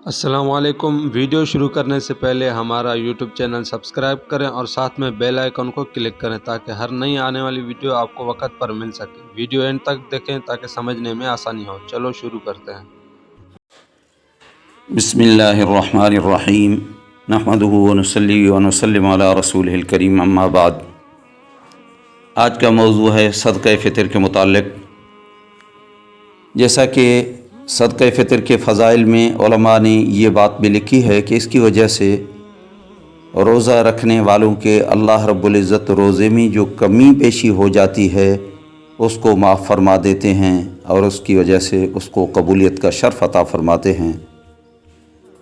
السلام علیکم۔ ویڈیو شروع کرنے سے پہلے ہمارا یوٹیوب چینل سبسکرائب کریں اور ساتھ میں بیل آئیکن کو کلک کریں تاکہ ہر نئی آنے والی ویڈیو آپ کو وقت پر مل سکے۔ ویڈیو اینڈ تک دیکھیں تاکہ سمجھنے میں آسانی ہو۔ چلو شروع کرتے ہیں۔ بسم اللہ الرحمن الرحیم نحمدہ ونصلی ونسلم علی رسولہ الکریم اما بعد۔ آج کا موضوع ہے صدقہ فطر کے متعلق۔ جیسا کہ صدقہ فطر کے فضائل میں علماء نے یہ بات بھی لکھی ہے کہ اس کی وجہ سے روزہ رکھنے والوں کے اللہ رب العزت روزے میں جو کمی بیشی ہو جاتی ہے اس کو معاف فرما دیتے ہیں اور اس کی وجہ سے اس کو قبولیت کا شرف عطا فرماتے ہیں۔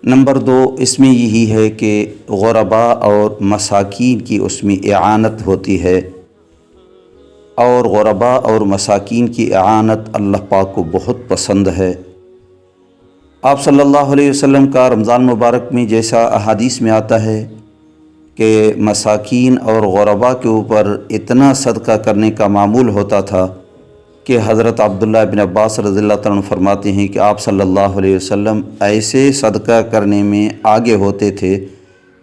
نمبر 2، اس میں یہی ہے کہ غرباء اور مساکین کی اس میں اعانت ہوتی ہے، اور غرباء اور مساکین کی اعانت اللہ پاک کو بہت پسند ہے۔ آپ صلی اللہ علیہ وسلم کا رمضان مبارک میں جیسا احادیث میں آتا ہے کہ مساکین اور غرباء کے اوپر اتنا صدقہ کرنے کا معمول ہوتا تھا کہ حضرت عبداللہ بن عباس رضی اللہ عنہ فرماتے ہیں کہ آپ صلی اللہ علیہ وسلم ایسے صدقہ کرنے میں آگے ہوتے تھے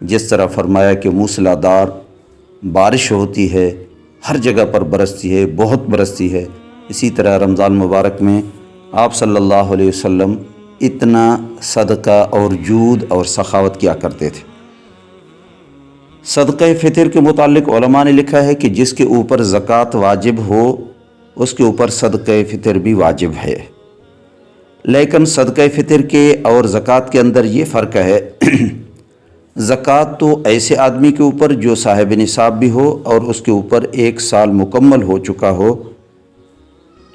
جس طرح فرمایا کہ موسلادھار بارش ہوتی ہے، ہر جگہ پر برستی ہے، بہت برستی ہے۔ اسی طرح رمضان مبارک میں آپ صلی اللہ علیہ وسلم اتنا صدقہ اور جود اور سخاوت کیا کرتے تھے۔ صدقہ فطر کے متعلق علماء نے لکھا ہے کہ جس کے اوپر زکوٰۃ واجب ہو اس کے اوپر صدقہ فطر بھی واجب ہے، لیکن صدقہ فطر کے اور زکوٰۃ کے اندر یہ فرق ہے زکوٰۃ تو ایسے آدمی کے اوپر جو صاحب نصاب بھی ہو اور اس کے اوپر 1 سال مکمل ہو چکا ہو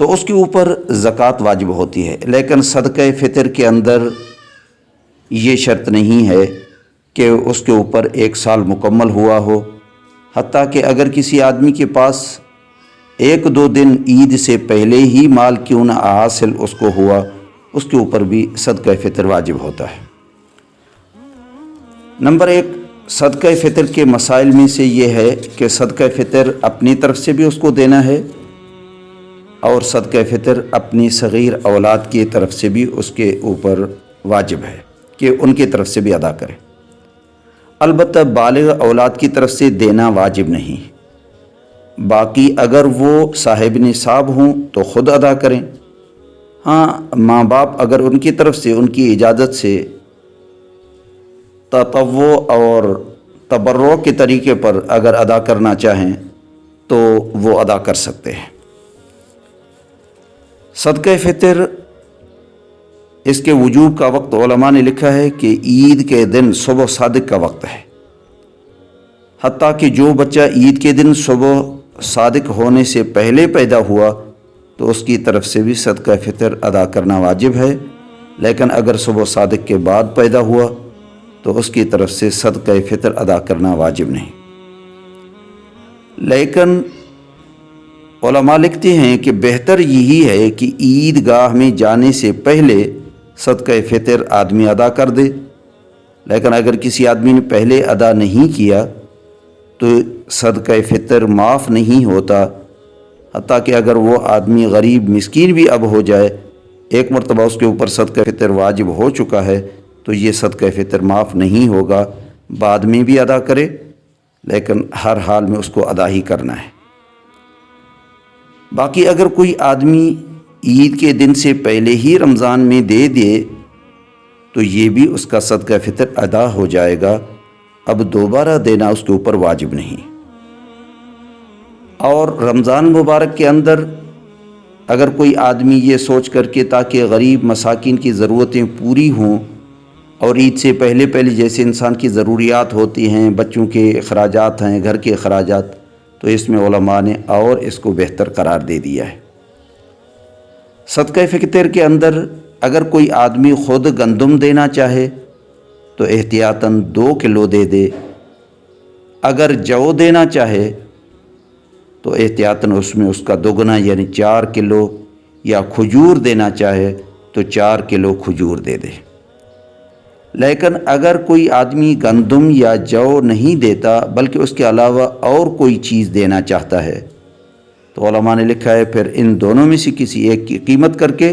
تو اس کے اوپر زکوٰۃ واجب ہوتی ہے، لیکن صدقہ فطر کے اندر یہ شرط نہیں ہے کہ اس کے اوپر 1 سال مکمل ہوا ہو، حتیٰ کہ اگر کسی آدمی کے پاس 1-2 دن عید سے پہلے ہی مال کیوں نہ حاصل اس کو ہوا، اس کے اوپر بھی صدقہ فطر واجب ہوتا ہے۔ نمبر 1، صدقہ فطر کے مسائل میں سے یہ ہے کہ صدقہ فطر اپنی طرف سے بھی اس کو دینا ہے اور صدقہ فطر اپنی صغیر اولاد کی طرف سے بھی اس کے اوپر واجب ہے کہ ان کی طرف سے بھی ادا کرے۔ البتہ بالغ اولاد کی طرف سے دینا واجب نہیں، باقی اگر وہ صاحب نصاب ہوں تو خود ادا کریں۔ ہاں، ماں باپ اگر ان کی طرف سے ان کی اجازت سے تطوع اور تبرع کے طریقے پر اگر ادا کرنا چاہیں تو وہ ادا کر سکتے ہیں۔ صدقہ فطر اس کے وجوب کا وقت علماء نے لکھا ہے کہ عید کے دن صبح صادق کا وقت ہے، حتیٰ کہ جو بچہ عید کے دن صبح صادق ہونے سے پہلے پیدا ہوا تو اس کی طرف سے بھی صدقہ فطر ادا کرنا واجب ہے، لیکن اگر صبح صادق کے بعد پیدا ہوا تو اس کی طرف سے صدقہ فطر ادا کرنا واجب نہیں۔ لیکن علماء لکھتے ہیں کہ بہتر یہی ہے کہ عید گاہ میں جانے سے پہلے صدقہ فطر آدمی ادا کر دے، لیکن اگر کسی آدمی نے پہلے ادا نہیں کیا تو صدقہ فطر معاف نہیں ہوتا، حتیٰ کہ اگر وہ آدمی غریب مسکین بھی اب ہو جائے، ایک مرتبہ اس کے اوپر صدقہ فطر واجب ہو چکا ہے تو یہ صدقہ فطر معاف نہیں ہوگا، بعد میں بھی ادا کرے لیکن ہر حال میں اس کو ادا ہی کرنا ہے۔ باقی اگر کوئی آدمی عید کے دن سے پہلے ہی رمضان میں دے دے تو یہ بھی اس کا صدقہ فطر ادا ہو جائے گا، اب دوبارہ دینا اس کے اوپر واجب نہیں۔ اور رمضان مبارک کے اندر اگر کوئی آدمی یہ سوچ کر کے تاکہ غریب مساکین کی ضرورتیں پوری ہوں، اور عید سے پہلے جیسے انسان کی ضروریات ہوتی ہیں، بچوں کے اخراجات ہیں، گھر کے اخراجات، تو اس میں علماء نے اور اس کو بہتر قرار دے دیا ہے۔ صدقہ فطر کے اندر اگر کوئی آدمی خود گندم دینا چاہے تو احتیاطاً 2 کلو دے دے، اگر جو دینا چاہے تو احتیاطاً اس میں اس کا دوگنا یعنی 4 کلو، یا کھجور دینا چاہے تو 4 کلو کھجور دے دے۔ لیکن اگر کوئی آدمی گندم یا جو نہیں دیتا بلکہ اس کے علاوہ اور کوئی چیز دینا چاہتا ہے تو علماء نے لکھا ہے پھر ان دونوں میں سے کسی ایک کی قیمت کر کے